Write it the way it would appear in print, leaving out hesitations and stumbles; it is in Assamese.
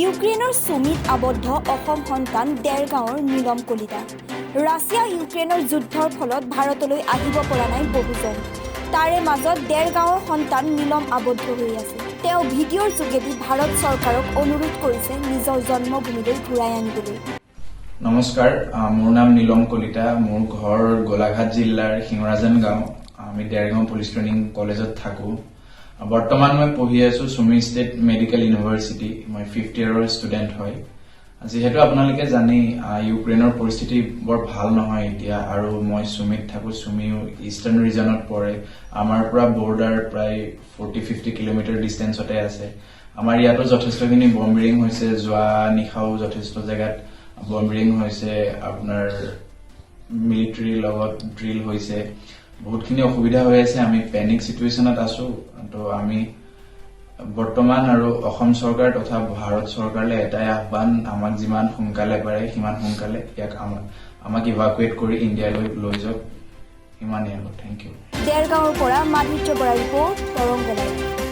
ইউক্ৰেইনৰ সুমিত আবদ্ধ অসম সন্তান দেৰগাঁৱৰ নীলম কলিতা। ৰাছিয়া ইউক্ৰেইনৰ যুদ্ধৰ ফলত ভাৰতলৈ আহিব পৰা নাই বহুজন। তাৰে মাজত দেৰগাঁৱৰ সন্তান নীলম আবদ্ধ হৈ আছে। তেওঁ ভিডিঅ'ৰ যোগেদি ভাৰত চৰকাৰক অনুৰোধ কৰিছে নিজৰ জন্মভূমিলৈ ঘূৰাই আনিবলৈ। নমস্কাৰ, মোৰ নাম নীলম কলিতা। মোৰ ঘৰ গোলাঘাট জিলাৰ সিংৰাজান গাঁও। আমি দেৰগাঁও পুলিচ ট্ৰেইনিং কলেজত থাকোঁ। বৰ্তমান মই পঢ়ি আছো সুমি ষ্টেট মেডিকেল ইউনিভাৰ্চিটি। মই 5th ইয়াৰৰ ষ্টুডেণ্ট হয়। যিহেতু আপোনালোকে জানেই ইউক্ৰেইনৰ পৰিস্থিতি বৰ ভাল নহয় এতিয়া, আৰু মই সুমিত থাকোঁ। সুমিও ইষ্টাৰ্ণ ৰিজনত পৰে। আমাৰ পৰা বৰ্ডাৰ প্ৰায় 40-50 কিলোমিটাৰ ডিষ্টেঞ্চতে আছে। আমাৰ ইয়াতো যথেষ্টখিনি বম্বিং হৈছে। যোৱা নিশাও যথেষ্ট জেগাত বম্বিং হৈছে, আপোনাৰ মিলিটাৰীৰ লগত ড্ৰিল হৈছে। বহুতখিনি অসুবিধা হৈ আছে। আমি পেনিক চিটুৱেশ্যনত আছো। তো আমি বৰ্তমান আৰু অসম চৰকাৰ তথা ভাৰত চৰকাৰলৈ এটাই আহ্বান, আমাক যিমান সোনকালে পাৰে সিমান সোনকালে আমাক ইভাকুৱেট কৰি ইণ্ডিয়ালৈ লৈ যাওক। সিমানেই আৰু। Thank you. দেৰগাঁৱৰ পৰা মাধুৰ্য বৰা ৰিপৰ্ট, তৰংগ লাইভ।